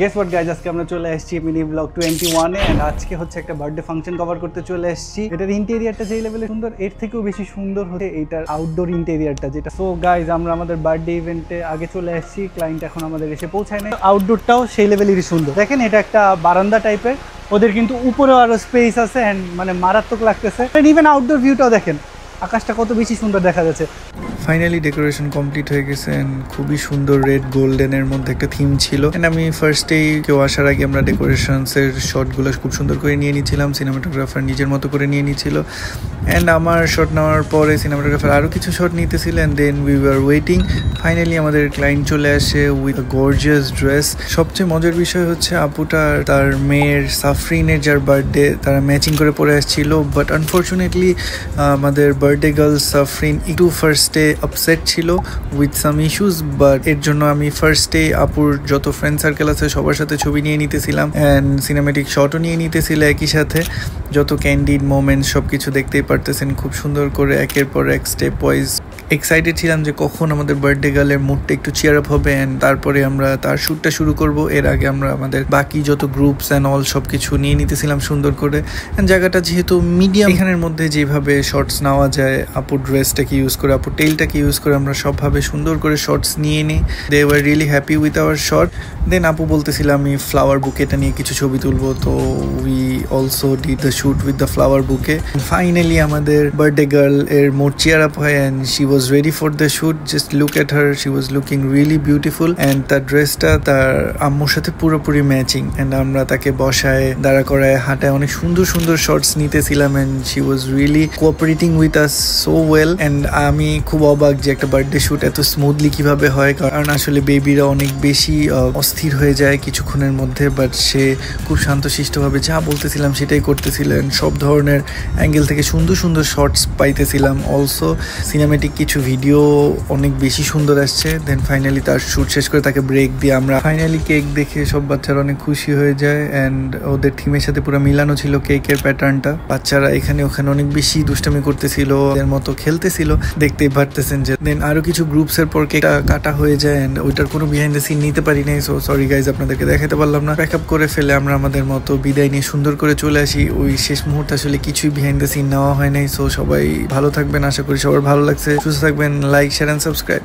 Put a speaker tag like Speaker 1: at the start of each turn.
Speaker 1: Guess what guys, আজকে আমরা চলে আসছি মিনি ব্লগ 21 এ। আজকে হচ্ছে একটা বার্থডে ফাংশন কভার করতে চলে আসছি। এটার ইন্টেরিয়ারটা যেই লেভেলে সুন্দর, এর থেকেও বেশি সুন্দর হচ্ছে এটার আউটডোর ইন্টেরিয়ারটা যেটা। সো গাইজ, আমরা আমাদের বার্থডে ইভেন্টে আগে চলে আসছি, ক্লায়েন্ট এখন আমাদের এসে পৌঁছায় নাই। আউটডোরটাও সেই লেভেলেরই সুন্দর। দেখেন, এটা একটা বারান্দা টাইপের, ওদের কিন্তু উপরেও আরো স্পেস আছে এন্ড মানে মারাত্মক লাগতেছে। ইভেন আউটডোর ভিউটাও দেখেন, আকাশটা কত বেশি সুন্দর দেখা যাচ্ছে।
Speaker 2: ফাইনালি ডেকোরেশন কমপ্লিট হয়ে গেছে এন্ড খুবই সুন্দর রেড গোল্ডেনের মধ্যে একটা থিম ছিল। এন্ড আমি ফার্স্টেই কেউ আসার আগে আমরা ডেকোরেশনসের শটগুলো খুব সুন্দর করে নিয়ে নিয়েছিলাম, সিনেমাটোগ্রাফার নিজের মতো করে নিয়ে নিয়েছিল। অ্যান্ড আমার শট নেওয়ার পরে সিনেমাটোগ্রাফার আরও কিছু শট নিতেছিল and then we were waiting. Finally আমাদের ক্লায়েন্ট চলে আসে উইথ আ গর্জিয়াস ড্রেস। সবচেয়ে মজার বিষয় হচ্ছে আপুটা তার মেয়ের সাফরিনের যার বার্থডে তারা ম্যাচিং করে পরে আসছিল, বাট আনফর্চুনেটলি আমাদের বার্থডে গার্ল সাফরিন একটু ফার্স্টে আপসেট ছিল উইথ সাম ইস্যুস, বাট এর জন্য আমি ফার্স্টে আপুর যত ফ্রেন্ড সার্কেল আছে সবার সাথে ছবি নিয়ে নিতেছিলাম অ্যান্ড সিনেমেটিক শটও নিয়ে নিতেছিল একই সাথে। যত ক্যান্ডিড মোমেন্টস সব কিছু দেখতেই পারতেছেন খুব সুন্দর করে একের পর এক স্টেপ ওয়াইজ। এক্সাইটেড ছিলাম যে কখন আমাদের বার্থডে গার্লের মুডটা একটু চিয়ার আপ হবে অ্যান্ড তারপরে আমরা তার শ্যুটটা শুরু করব। এর আগে আমরা আমাদের বাকি যত গ্রুপস অ্যান্ড অল সব কিছু নিয়ে নিতেছিলাম সুন্দর করে। অ্যান্ড জায়গাটা যেহেতু মিডিয়াম, এখানের মধ্যে যেভাবে শর্টস নেওয়া যায় আপুর ড্রেসটাকে ইউজ করে, আপুর টেইলটাকে ইউজ করে আমরা সবভাবে সুন্দর করে শর্টস নিয়ে নিই। They were really happy with our shot. Then আপু বলতেছিলাম আমি ফ্লাওয়ার বুকেটা নিয়ে কিছু ছবি তুলবো, তো we also did the shoot with the flower বুকে। ফাইনালি আমাদের বার্থডে গার্ল এর মুড চিয়ার আপ হয় and she was ready for the shoot. Just look at her, she was looking really beautiful and তার ড্রেসটা তার আম্মুর সাথে পুরোপুরি ম্যাচিং। এন্ড আমরা তাকে বসায় দাঁড়া করায় হাঁটায় অনেক সুন্দর সুন্দর শর্টস নিতেছিলাম and she was really cooperating with us so well. and আমি খুব অবাক যে একটা বার্থডে শুট এত স্মুথলি কিভাবে হয়, কারণ আসলে বেবিরা অনেক বেশি অস্থির হয়ে যায় কিছুক্ষণের মধ্যে, বাট সে খুব শান্তশিষ্টভাবে যা বলতেছিলাম সেটাই করতেছিলেন। সব ধরনের অ্যাঙ্গেল থেকে সুন্দর সুন্দর শর্টস পাইতেছিলাম। অলসো সিনেমেটিক কিছু ভিডিও অনেক বেশি সুন্দর আসছে। দেন ফাইনালি তার শ্যুট শেষ করে তাকে ব্রেক দিয়ে আমরা ফাইনালি কেক দেখে সব বাচ্চারা অনেক খুশি হয়ে যায় অ্যান্ড ওদের থিমের সাথে পুরো মিলানো ছিল কেকের প্যাটার্নটা। বাচ্চারা এখানে ওখানে অনেক বেশি দুষ্টামি করতেছিল, এর মতো খেলতেছিল, দেখতেই পারতেছেন যে। দেন আরো কিছু গ্রুপসের পর কেকটা কাটা হয়ে যায় অ্যান্ড ওইটার কোনো বিহাইন্ড দ্য সিন নিতে পারি নাই। সো সরি গাইজ, আপনাদেরকে দেখাতে পারলাম না। প্যাক আপ করে ফেলে আমরা আমাদের মতো বিদায় নিয়ে সুন্দর করে চলে আসি। ওই শেষ মুহূর্তে আসলে কিছুই বিহাইন্ড দ্য সিন নেওয়া হয় নাই। সো সবাই ভালো থাকবেন, আশা করি সবার ভালো লাগছে। সুস্থ থাকবেন, লাইক শেয়ার এন্ড সাবস্ক্রাইব।